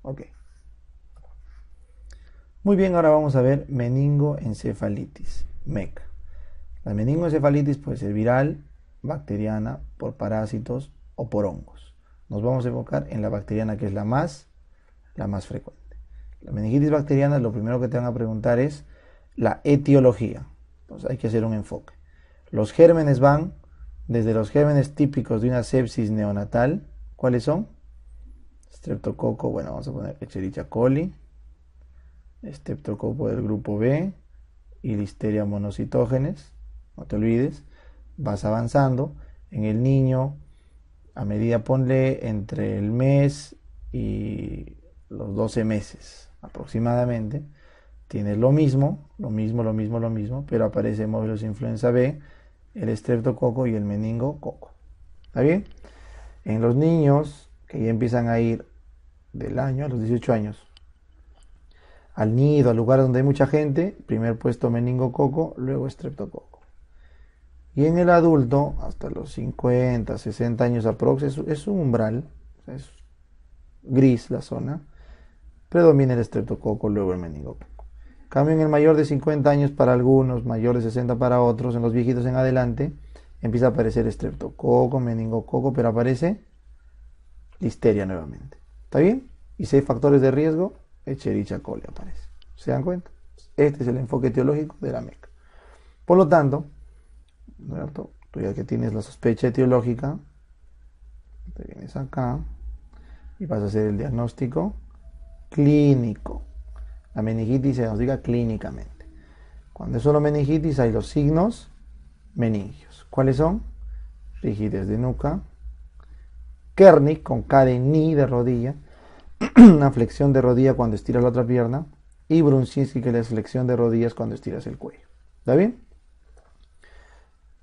Ok. Muy bien, ahora vamos a ver meningoencefalitis, MEC. La meningoencefalitis puede ser viral, bacteriana, por parásitos o por hongos. Nos vamos a enfocar en la bacteriana, que es la más frecuente. La meningitis bacteriana, lo primero que te van a preguntar es la etiología. Entonces hay que hacer un enfoque. Los gérmenes van desde los gérmenes típicos de una sepsis neonatal. ¿Cuáles son? Streptococo, bueno, vamos a poner Escherichia coli, Streptococo del grupo B y Listeria monocytogenes. No te olvides, vas avanzando. En el niño, a medida, ponle entre el mes y los 12 meses aproximadamente, tienes lo mismo, pero aparece Mobius influenza B, el Streptococo y el meningococo. ¿Está bien? En los niños que ya empiezan a ir del año a los 18 años al nido, al lugar donde hay mucha gente, primer puesto meningococo, luego Streptococo. Y en el adulto, hasta los 50, 60 años aprox, es un umbral, es gris la zona, predomina el Streptococo, luego el meningococo. Cambio en el mayor de 50 años para algunos, mayor de 60 para otros, en los viejitos en adelante, empieza a aparecer Streptococo, meningococo, pero aparece Listeria nuevamente. ¿Está bien? Y si hay factores de riesgo, Escherichia coli aparece. ¿Se dan cuenta? Este es el enfoque etiológico de la MEC. Por lo tanto, ¿cierto? Tú ya que tienes la sospecha etiológica, te vienes acá y vas a hacer el diagnóstico clínico. La meningitis se diagnostica clínicamente. Cuando es solo meningitis hay los signos meningios. ¿Cuáles son? Rigidez de nuca, Kernig con K de ni de rodilla, una flexión de rodilla cuando estiras la otra pierna, y Brunchinsky, que es la flexión de rodillas cuando estiras el cuello. ¿Está bien?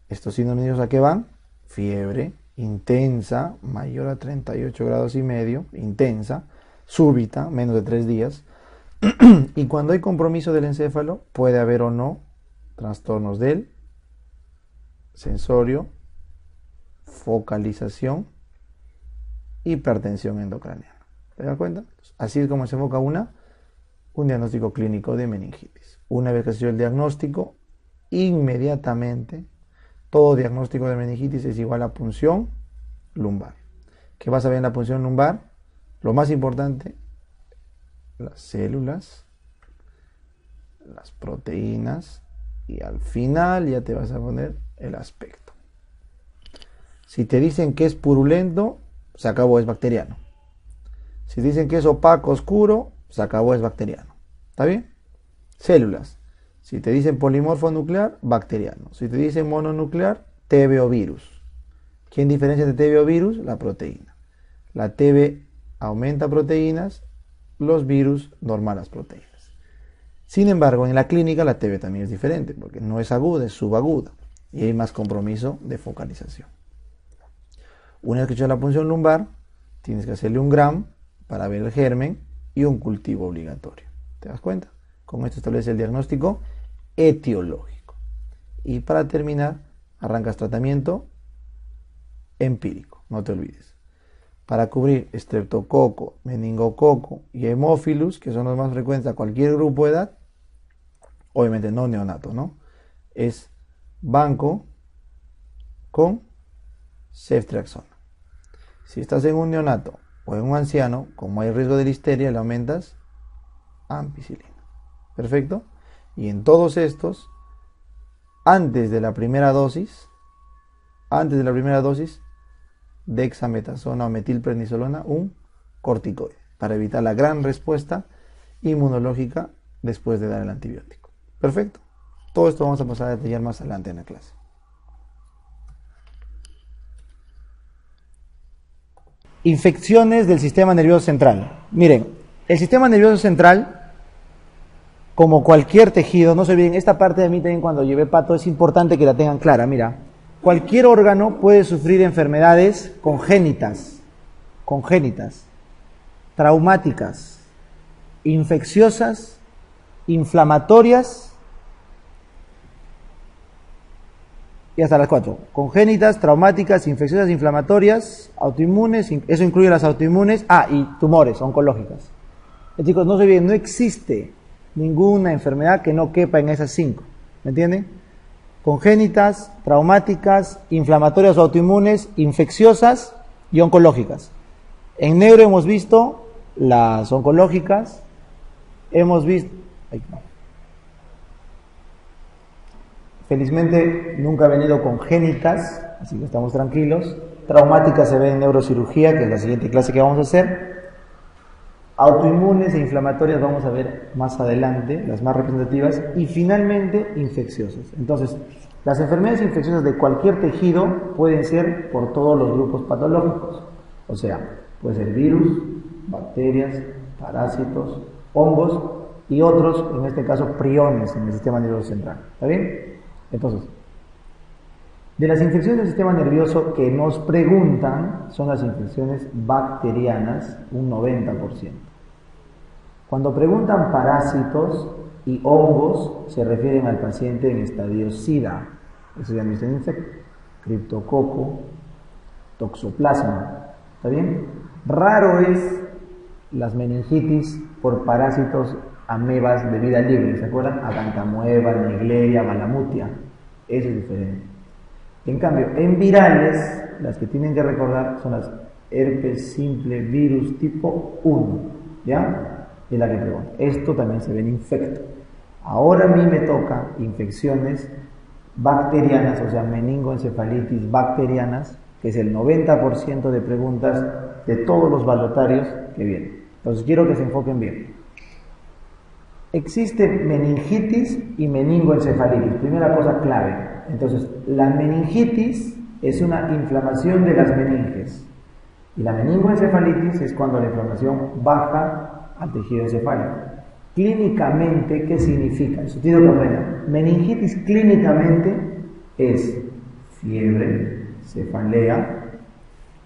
Estos signos meningios, ¿a qué van? Fiebre intensa, mayor a 38 grados y medio, intensa, súbita, menos de 3 días. Y cuando hay compromiso del encéfalo, puede haber o no trastornos del sensorio, focalización, hipertensión endocraniana. ¿Te das cuenta? Así es como se enfoca un diagnóstico clínico de meningitis. Una vez que se hizo el diagnóstico, inmediatamente todo diagnóstico de meningitis es igual a punción lumbar. ¿Qué vas a ver en la punción lumbar? Lo más importante, las células, las proteínas, y al final ya te vas a poner el aspecto. Si te dicen que es purulento, se acabó, es bacteriano. Si dicen que es opaco, oscuro, se acabó, es bacteriano. ¿Está bien? Células. Si te dicen polimorfo nuclear, bacteriano. Si te dicen mononuclear, TB o virus. ¿Quién diferencia de TB o virus? La proteína. La TB aumenta proteínas, los virus normal las proteínas. Sin embargo, en la clínica la TB también es diferente, porque no es aguda, es subaguda. Y hay más compromiso de focalización. Una vez que hecho la punción lumbar, tienes que hacerle un gram para ver el germen y un cultivo obligatorio. ¿Te das cuenta? Con esto establece el diagnóstico etiológico. Y para terminar, arrancas tratamiento empírico, no te olvides. Para cubrir Streptococo, meningococo y Haemophilus, que son los más frecuentes a cualquier grupo de edad, obviamente no neonato, ¿no? Es banco con ceftriaxona. Si estás en un neonato o en un anciano, como hay riesgo de listeria, le aumentas ampicilina. Perfecto. Y en todos estos, antes de la primera dosis, dexametasona o metilprednisolona, un corticoide, para evitar la gran respuesta inmunológica después de dar el antibiótico. Perfecto. Todo esto vamos a pasar a detallar más adelante en la clase. Infecciones del sistema nervioso central. Miren, el sistema nervioso central, como cualquier tejido, no se olviden, esta parte de mí también cuando llevé pato es importante que la tengan clara. Mira, cualquier órgano puede sufrir enfermedades congénitas, traumáticas, infecciosas, inflamatorias y hasta las 4. Congénitas, traumáticas, infecciosas, inflamatorias, autoinmunes, eso incluye las autoinmunes, y tumores oncológicas. Chicos, no se olviden, no existe ninguna enfermedad que no quepa en esas 5. ¿Me entienden? Congénitas, traumáticas, inflamatorias o autoinmunes, infecciosas y oncológicas. En neuro hemos visto las oncológicas, hemos visto... Felizmente nunca ha venido congénitas, así que estamos tranquilos. Traumáticas se ve en neurocirugía, que es la siguiente clase que vamos a hacer. Autoinmunes e inflamatorias vamos a ver más adelante, las más representativas. Y finalmente, infecciosas. Entonces, las enfermedades infecciosas de cualquier tejido pueden ser por todos los grupos patológicos. O sea, puede ser virus, bacterias, parásitos, hongos y otros, en este caso, priones en el sistema nervioso central. ¿Está bien? Entonces, de las infecciones del sistema nervioso que nos preguntan son las infecciones bacterianas, un 90%. Cuando preguntan parásitos y hongos, se refieren al paciente en estadio SIDA. Eso ya no es infecto. Criptococo, toxoplasma. ¿Está bien? Raro es las meningitis por parásitos amebas de vida libre, ¿se acuerdan? Acantamueva, Naegleria, Malamutia. Eso es diferente. En cambio, en virales, las que tienen que recordar son las herpes simple virus tipo 1, ¿ya? Es la que pregunta. Esto también se ve en infecto. Ahora a mí me toca infecciones bacterianas, o sea, meningoencefalitis bacterianas, que es el 90% de preguntas de todos los balotarios que vienen. Entonces quiero que se enfoquen bien. Existe meningitis y meningoencefalitis. Primera cosa clave. Entonces, la meningitis es una inflamación de las meninges. Y la meningoencefalitis es cuando la inflamación baja al tejido encefálico. Clínicamente, ¿qué significa? Eso tiene que aprender. Meningitis clínicamente es fiebre, cefalea,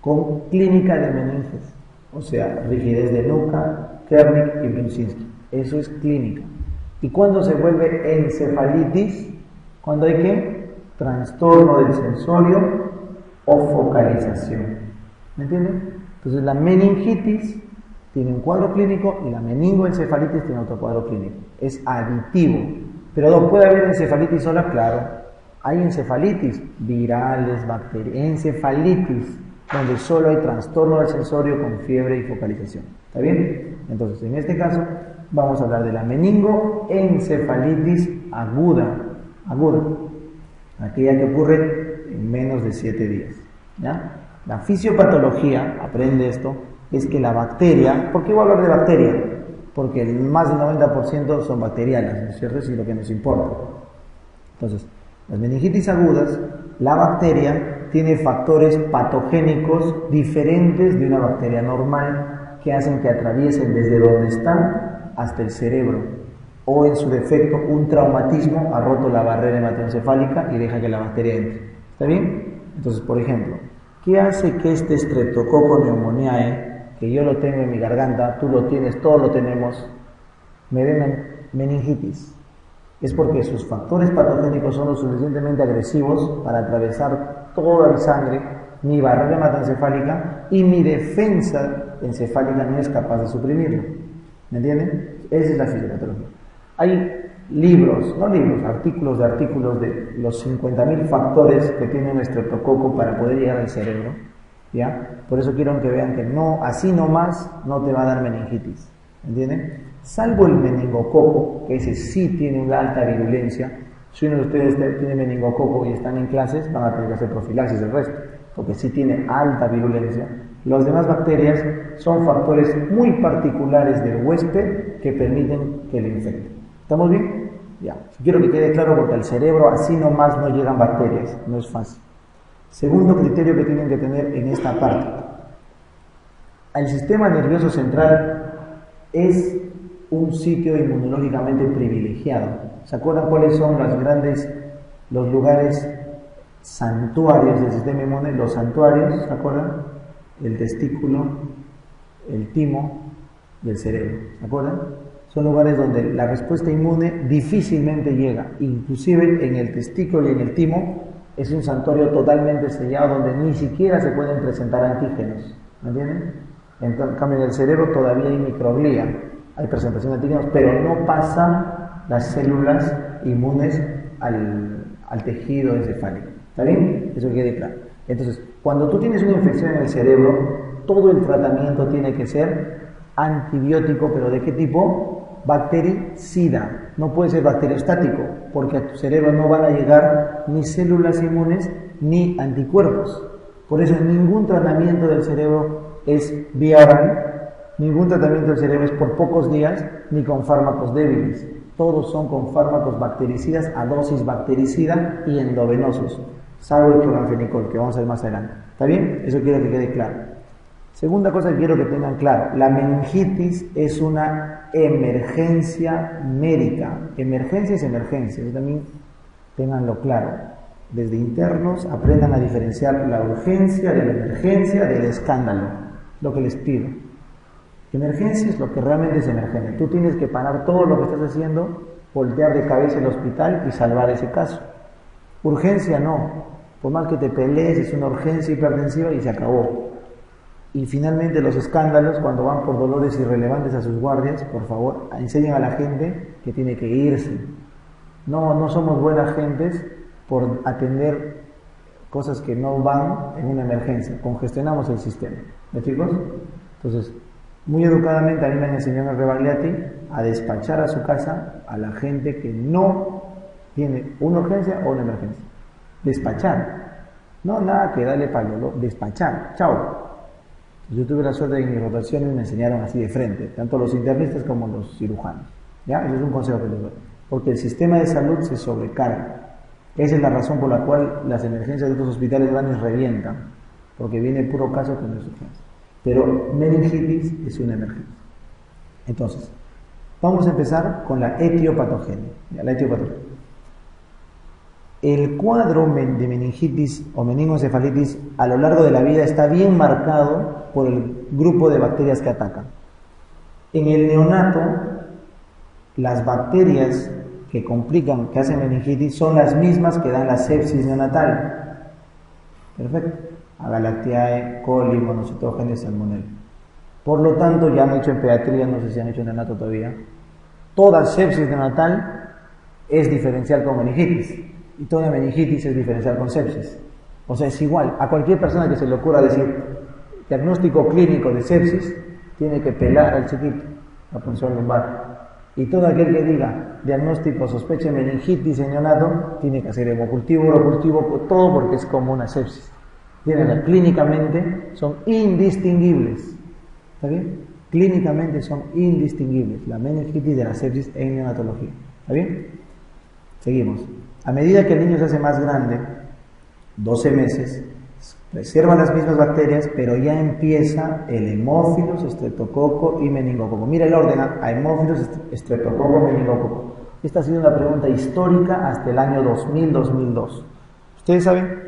con clínica de meninges. O sea, rigidez de nuca, Kernick y Brunzinski. Eso es clínica. ¿Y cuándo se vuelve encefalitis? Cuando hay ¿qué? Trastorno del sensorio o focalización. ¿Me entienden? Entonces la meningitis tiene un cuadro clínico y la meningoencefalitis tiene otro cuadro clínico. Es aditivo. Pero ¿puede haber encefalitis sola? Claro. Hay encefalitis virales, bacterias, encefalitis, donde solo hay trastorno del sensorio con fiebre y focalización. ¿Está bien? Entonces, en este caso, vamos a hablar de la meningoencefalitis aguda, aquella que ocurre en menos de 7 días. ¿Ya? La fisiopatología, aprende esto, es que la bacteria, ¿por qué voy a hablar de bacteria? Porque el más del 90% son bacterianas, ¿no es cierto? Eso es lo que nos importa. Entonces, las meningitis agudas, la bacteria tiene factores patogénicos diferentes de una bacteria normal que hacen que atraviesen desde donde están hasta el cerebro, o en su defecto un traumatismo ha roto la barrera hematoencefálica y deja que la bacteria entre. ¿Está bien? Entonces, por ejemplo, ¿qué hace que este Streptococcus pneumoniae, que yo lo tengo en mi garganta, tú lo tienes, todos lo tenemos, me den meningitis? Es porque sus factores patogénicos son lo suficientemente agresivos para atravesar toda mi sangre, mi barrera hematoencefálica, y mi defensa encefálica no es capaz de suprimirlo. ¿Me entienden? Esa es la fisiopatología. Hay artículos de los 50.000 factores que tiene un estreptococo para poder llegar al cerebro, ¿ya? Por eso quiero que vean que no, así nomás no te va a dar meningitis, ¿entienden? Salvo el meningococo, que ese sí tiene una alta virulencia. Si uno de ustedes tiene meningococo y están en clases, van a tener que hacer profilaxis del resto, porque sí tiene alta virulencia. Las demás bacterias son factores muy particulares del huésped que permiten que le infecte. ¿Estamos bien? Ya. Quiero que quede claro porque al cerebro así nomás no llegan bacterias, no es fácil. Segundo criterio que tienen que tener en esta parte. El sistema nervioso central es un sitio inmunológicamente privilegiado. ¿Se acuerdan cuáles son los lugares santuarios del sistema inmune? Los santuarios, ¿se acuerdan? El testículo, el timo y el cerebro. ¿Se acuerdan? Son lugares donde la respuesta inmune difícilmente llega. Inclusive en el testículo y en el timo es un santuario totalmente sellado donde ni siquiera se pueden presentar antígenos. ¿Me entienden? En cambio en el cerebro todavía hay microglía. hay presentación de antígenos, pero no pasan las células inmunes al tejido encefálico. ¿Está bien? Eso quede claro. Entonces, cuando tú tienes una infección en el cerebro, todo el tratamiento tiene que ser antibiótico, pero ¿de qué tipo? Bactericida. No puede ser bacteriostático, porque a tu cerebro no van a llegar ni células inmunes ni anticuerpos. Por eso ningún tratamiento del cerebro es vía oral, ningún tratamiento del cerebro es por pocos días, ni con fármacos débiles. Todos son con fármacos bactericidas a dosis bactericida y endovenosos, salvo el cloranfenicol, que vamos a ver más adelante. ¿Está bien? Eso quiero que quede claro. Segunda cosa que quiero que tengan claro, la meningitis es una emergencia médica. Emergencia es emergencia, eso también tenganlo claro. Desde internos aprendan a diferenciar la urgencia de la emergencia del escándalo, lo que les pido. Emergencia es lo que realmente es emergente. Tú tienes que parar todo lo que estás haciendo, voltear de cabeza el hospital y salvar ese caso. Urgencia no, por más que te pelees, es una urgencia hipertensiva y se acabó. Y finalmente los escándalos, cuando van por dolores irrelevantes a sus guardias, por favor, enseñen a la gente que tiene que irse. No somos buenas gentes por atender cosas que no van en una emergencia. Congestionamos el sistema. ¿Me chicos? Entonces, muy educadamente a mí me han enseñado en el Rebagliati a despachar a su casa a la gente que no tiene una urgencia o una emergencia. Despachar. No nada que darle palo, despachar. Chao. Yo tuve la suerte de que en mis rotaciones me enseñaron así de frente, tanto los internistas como los cirujanos. ¿Ya? Ese es un consejo que les doy. Porque el sistema de salud se sobrecarga. Esa es la razón por la cual las emergencias de otros hospitales grandes revientan, porque viene el puro caso que no es urgencia. Pero meningitis es una emergencia. Entonces, vamos a empezar con la etiopatogenia. La etiopatogenia. El cuadro de meningitis o meningoencefalitis a lo largo de la vida está bien marcado por el grupo de bacterias que atacan. En el neonato, las bacterias que complican, que hacen meningitis, son las mismas que dan la sepsis neonatal. Perfecto. Agalactiae, coli, monocitógenes, salmonella. Por lo tanto, ya han hecho en pediatría, no sé si han hecho en neonato todavía, toda sepsis neonatal es diferencial con meningitis. Y toda meningitis es diferencial con sepsis. O sea, es igual. A cualquier persona que se le ocurra decir diagnóstico clínico de sepsis, tiene que pelar al chiquito, la punción lumbar. Y todo aquel que diga diagnóstico sospecha de meningitis en neonato, tiene que hacer hemocultivo, urocultivo, todo porque es como una sepsis. Clínicamente son indistinguibles. ¿Está bien? Clínicamente son indistinguibles la meningitis de la sepsis en neonatología. ¿Está bien? Seguimos. A medida que el niño se hace más grande, 12 meses, preserva las mismas bacterias, pero ya empieza el hemófilos, estreptococo y meningococo. Mira el orden, a hemófilos, estreptococo, meningococo. Esta ha sido una pregunta histórica hasta el año 2000-2002. Ustedes saben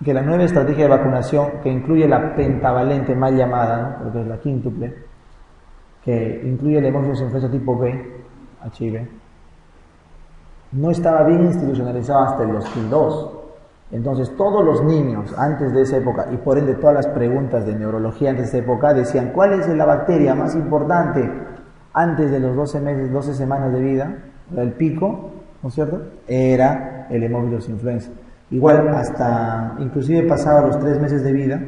que la nueva estrategia de vacunación, que incluye la pentavalente mal llamada, ¿no? Porque es la quíntuple, que incluye el hemófilos influenza tipo B, HIV, no estaba bien institucionalizado hasta el 2002. Entonces todos los niños antes de esa época, y por ende todas las preguntas de neurología antes de esa época, decían ¿cuál es la bacteria más importante antes de los 12 meses, 12 semanas de vida? El pico, ¿no es cierto? Era el hemófilos influenza. Igual hasta, inclusive pasado los 3 meses de vida,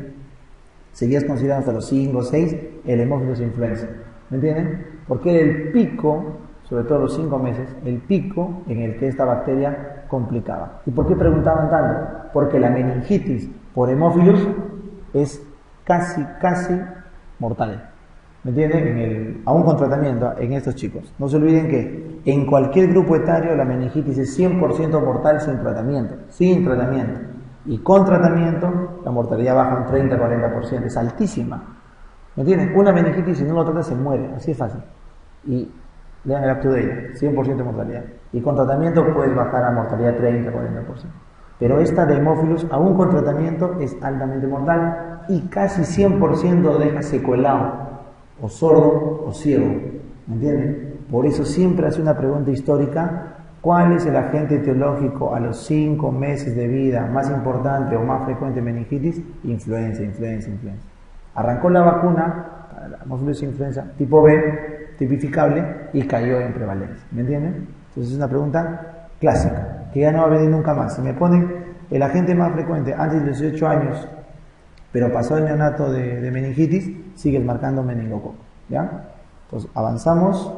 seguías considerando hasta los 5 o 6 el hemófilos influenza. ¿Me entienden? Porque era el pico, sobre todo los 5 meses, el pico en el que esta bacteria complicaba. ¿Y por qué preguntaban tanto? Porque la meningitis por hemófilos es casi mortal. ¿Me entienden? Aún con tratamiento en estos chicos. No se olviden que en cualquier grupo etario la meningitis es 100% mortal sin tratamiento. Sin tratamiento. Y con tratamiento la mortalidad baja un 30-40%. Es altísima. ¿Me entienden? Una meningitis si no lo tratas se muere. Así es fácil. Y lean el Up to Date, 100% de mortalidad. Y con tratamiento puedes bajar a mortalidad 30-40%. Pero esta de hemófilos, aún con tratamiento, es altamente mortal y casi 100% lo deja secuelado, o sordo o ciego. ¿Me entienden? Por eso siempre hace una pregunta histórica: ¿cuál es el agente etiológico a los 5 meses de vida más importante o más frecuente de meningitis? Influenza. Arrancó la vacuna la hemofilius influenza tipo B, tipificable, y cayó en prevalencia. ¿Me entienden? Entonces es una pregunta clásica, que ya no va a venir nunca más. Si me ponen el agente más frecuente antes de los 18 años, pero pasó el neonato de meningitis, sigues marcando meningococo. ¿Ya? Entonces avanzamos.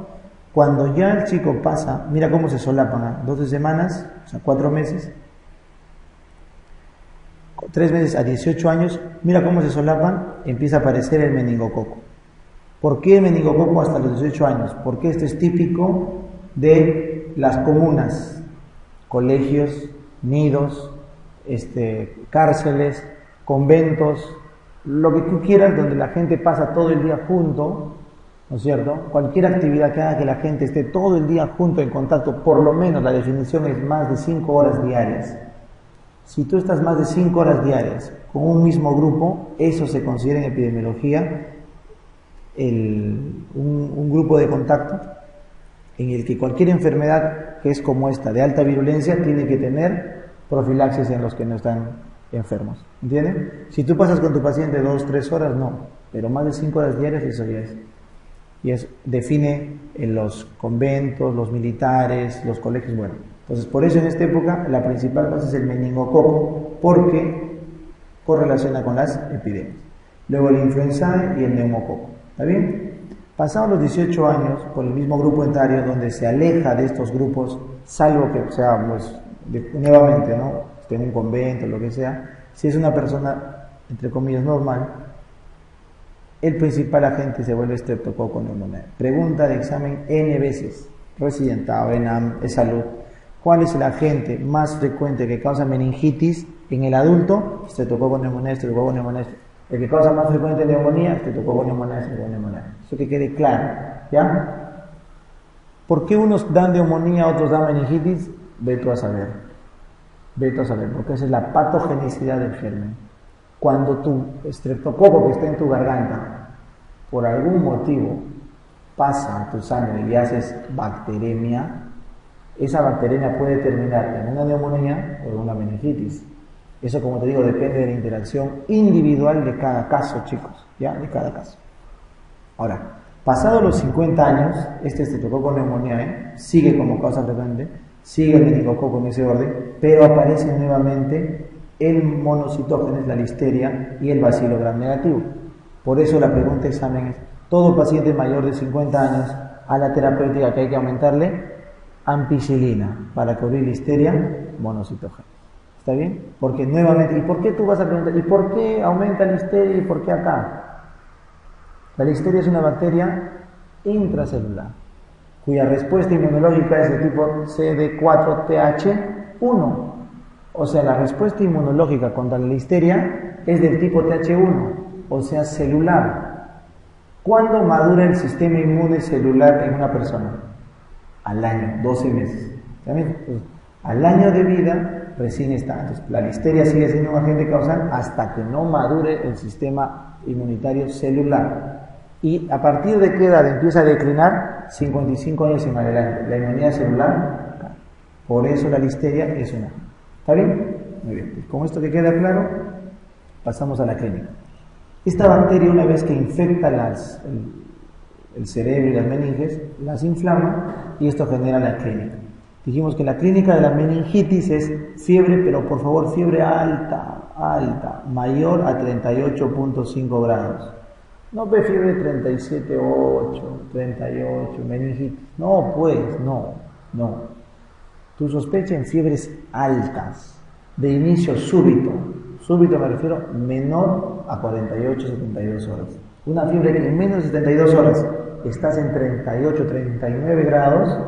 Cuando ya el chico pasa, mira cómo se solapan, 12 semanas, o sea, 4 meses, 3 meses a 18 años, mira cómo se solapan, empieza a aparecer el meningococo. ¿Por qué el meningococo hasta los 18 años? Porque esto es típico de las comunas, colegios, nidos, cárceles, conventos, lo que tú quieras, donde la gente pasa todo el día junto, ¿no es cierto? Cualquier actividad que haga que la gente esté todo el día junto en contacto, por lo menos la definición es más de 5 horas diarias. Si tú estás más de 5 horas diarias con un mismo grupo, eso se considera en epidemiología un grupo de contacto en el que cualquier enfermedad que es como esta, de alta virulencia, tiene que tener profilaxis en los que no están enfermos. ¿Entienden? Si tú pasas con tu paciente 2-3 horas, no, pero más de 5 horas diarias, eso ya es. Y define en los conventos, los militares, los colegios, bueno. Entonces, por eso en esta época la principal causa es el meningococo, porque correlaciona con las epidemias. Luego el influenzae y el neumococo. ¿Está bien? Pasados los 18 años, por el mismo grupo etario, donde se aleja de estos grupos, salvo que sea, pues, nuevamente, ¿no? Esté en un convento, lo que sea, si es una persona, entre comillas, normal, el principal agente se vuelve Streptococcus pneumoniae. Pregunta de examen N veces, residentado, ENAM, salud. ¿Cuál es el agente más frecuente que causa meningitis en el adulto? Streptococcus pneumoniae, Streptococcus pneumoniae. El que causa más frecuente neumonía, Streptococcus pneumoniae, Streptococcus pneumoniae. Eso que quede claro, ¿ya? ¿Por qué unos dan neumonía, otros dan meningitis? Ve tú a saber. Ve tú a saber, porque esa es la patogenicidad del germen. Cuando tu estreptococo que está en tu garganta, por algún motivo, pasa a tu sangre y haces bacteremia, esa bacteremia puede terminar en una neumonía o en una meningitis. Eso, como te digo, depende de la interacción individual de cada caso, chicos, ¿ya? De cada caso. Ahora, pasados los 50 años, este Streptococcus pneumoniae sigue como causa frecuente, sigue el meningococo en ese orden, pero aparece nuevamente el monocitógenes, la listeria y el bacilo gram negativo. Por eso la pregunta de examen es, todo paciente mayor de 50 años a la terapéutica que hay que aumentarle ampicilina para cubrir listeria, monocitógenes. ¿Está bien? Porque nuevamente, ¿y por qué tú vas a preguntar? ¿Y por qué aumenta la listeria y por qué acá? La listeria es una bacteria intracelular, cuya respuesta inmunológica es de tipo CD4TH1. O sea, la respuesta inmunológica contra la listeria es del tipo TH1, o sea, celular. ¿Cuándo madura el sistema inmune celular en una persona? Al año, 12 meses. ¿También? Pues, al año de vida recién está. Entonces, la listeria sigue siendo un agente causal hasta que no madure el sistema inmunitario celular. Y a partir de qué edad empieza a declinar, 55 años en adelante, la inmunidad celular. Por eso la listeria es una. ¿Está bien? Muy bien. Pues con esto que queda claro, pasamos a la clínica. Esta bacteria, una vez que infecta el cerebro y las meninges, las inflama y esto genera la clínica. Dijimos que la clínica de la meningitis es fiebre, pero por favor fiebre alta, mayor a 38.5 grados. No ve fiebre 37.8, 38, meningitis. No, pues, no. Tu sospecha en fiebres altas, de inicio súbito. Súbito me refiero menor a 48, 72 horas. Una fiebre que en menos de 72 horas estás en 38, 39 grados,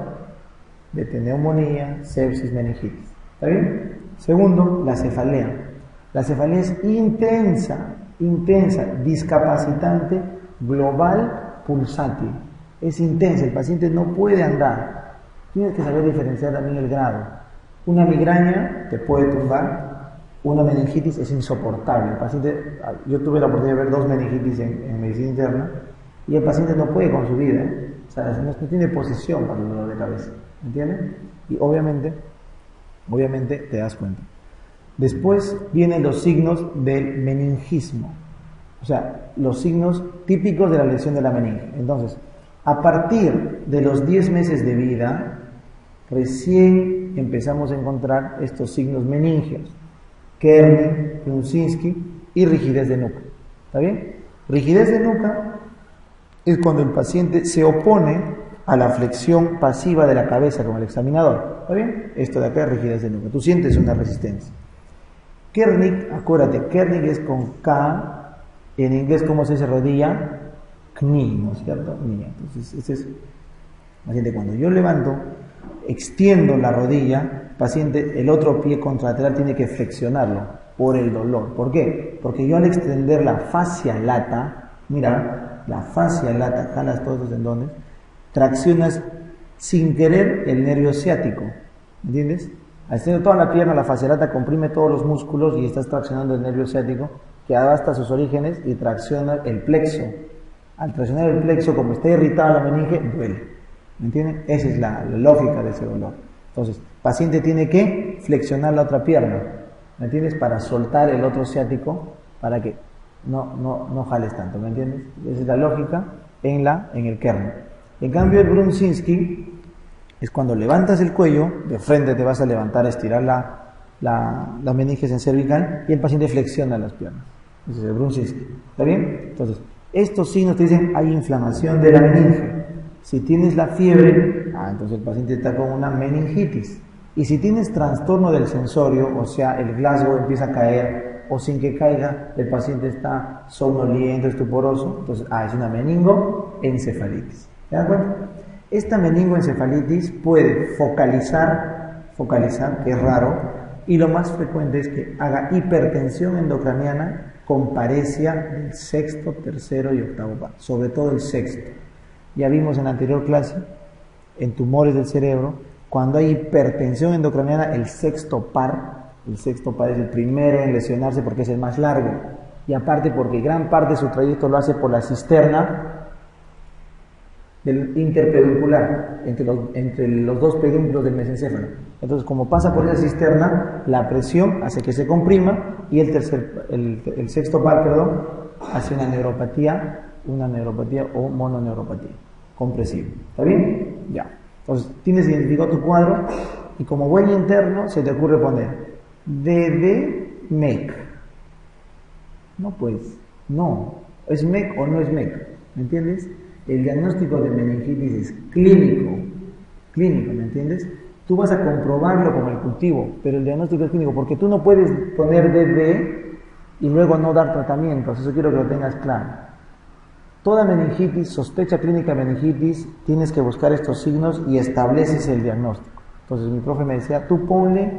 de neumonía, sepsis, meningitis. ¿Está bien? Segundo, la cefalea. La cefalea es intensa, discapacitante, global, pulsátil. Es intensa, el paciente no puede andar. Tienes que saber diferenciar también el grado. Una migraña te puede tumbar, una meningitis es insoportable. El paciente, yo tuve la oportunidad de ver 2 meningitis en medicina interna y el paciente no puede con su vida, o sea, no tiene posición para el dolor de cabeza, ¿entiendes? Y obviamente te das cuenta. Después vienen los signos del meningismo. O sea, los signos típicos de la lesión de la meninge. Entonces, a partir de los 10 meses de vida, recién empezamos a encontrar estos signos meningeos. Kernig, Brunzinski y rigidez de nuca. ¿Está bien? Rigidez de nuca es cuando el paciente se opone a la flexión pasiva de la cabeza con el examinador. ¿Está bien? Esto de acá es rigidez de nuca. Tú sientes una resistencia. Kernig, acuérdate, Kernig es con K. En inglés, ¿cómo se dice rodilla? Knie, ¿no es cierto? Knie. Entonces, ese es paciente. Cuando yo levanto, extiendo la rodilla, paciente, el otro pie contralateral tiene que flexionarlo por el dolor. ¿Por qué? Porque yo al extender la fascia lata, mira, la fascia lata, jalas todos los tendones, traccionas sin querer el nervio ciático. ¿Entiendes? Al extender toda la pierna, la fascia lata comprime todos los músculos y estás traccionando el nervio ciático, que hasta sus orígenes y tracciona el plexo. Al traccionar el plexo, como está irritada la meninge, duele. ¿Me entienden? Esa es la lógica de ese dolor. Entonces, el paciente tiene que flexionar la otra pierna, ¿me entiendes? Para soltar el otro ciático, para que no jales tanto, ¿me entiendes? Esa es la lógica en el Kernig. En cambio, el Brunzinski es cuando levantas el cuello, de frente te vas a levantar, a estirar la meninges en cervical y el paciente flexiona las piernas. Ese es el Brunzinski. ¿Está bien? Entonces, estos signos te dicen hay inflamación de la meninge. Si tienes la fiebre, entonces el paciente está con una meningitis. Y si tienes trastorno del sensorio, o sea, el Glasgow empieza a caer, o sin que caiga, el paciente está somnoliento, estuporoso, entonces, es una meningoencefalitis. ¿Se dan cuenta? Esta meningoencefalitis puede focalizar, que es raro, y lo más frecuente es que haga hipertensión endocraniana con paresia del sexto, tercero y octavo par, sobre todo el sexto. Ya vimos en la anterior clase, en tumores del cerebro, cuando hay hipertensión endocraniana, el sexto par es el primero en lesionarse porque es el más largo, y aparte porque gran parte de su trayecto lo hace por la cisterna del interpeduncular, entre los dos pedúnculos del mesencéfalo. Entonces, como pasa por esa cisterna, la presión hace que se comprima y el sexto par, hace una neuropatía o mononeuropatía compresiva. ¿Está bien? Ya. Entonces, tienes identificado tu cuadro y como buen interno se te ocurre poner MEC. No, pues, no. ¿Es MEC o no es MEC? ¿Me entiendes? El diagnóstico de meningitis es clínico, ¿me entiendes? Tú vas a comprobarlo con el cultivo, pero el diagnóstico es clínico, porque tú no puedes poner DD y luego no dar tratamientos. Eso quiero que lo tengas claro. Toda meningitis, sospecha clínica de meningitis, tienes que buscar estos signos y estableces el diagnóstico. Entonces mi profe me decía, tú ponle,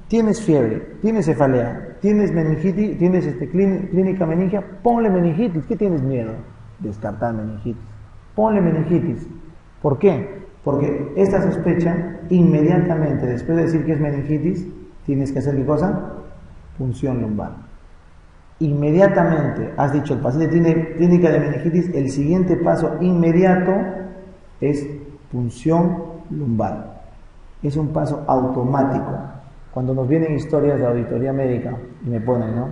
tienes fiebre, tienes cefalea, tienes meningitis, tienes clínica meningia, ponle meningitis. ¿Qué tienes miedo? Descartar meningitis. Ponle meningitis. ¿Por qué? Porque esta sospecha, inmediatamente después de decir que es meningitis, tienes que hacer ¿qué cosa? Punción lumbar. Inmediatamente has dicho el paciente tiene clínica de meningitis, el siguiente paso inmediato es punción lumbar. Es un paso automático. Cuando nos vienen historias de auditoría médica y me ponen, ¿no?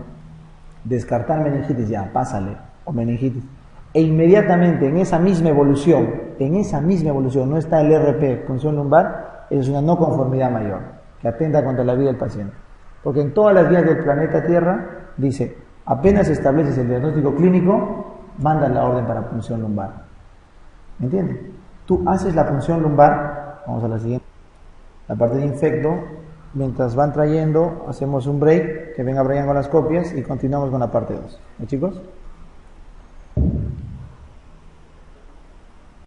Descartar meningitis, ya, pásale, o meningitis. E inmediatamente en esa misma evolución, no está el RP, punción lumbar, es una no conformidad mayor, que atenta contra la vida del paciente. Porque en todas las guías del planeta Tierra dice, apenas estableces el diagnóstico clínico, manda la orden para punción lumbar. ¿Me entiendes? Tú haces la punción lumbar, vamos a la siguiente, la parte de infecto, mientras van trayendo, hacemos un break, que venga Brian con las copias y continuamos con la parte 2. ¿No, chicos?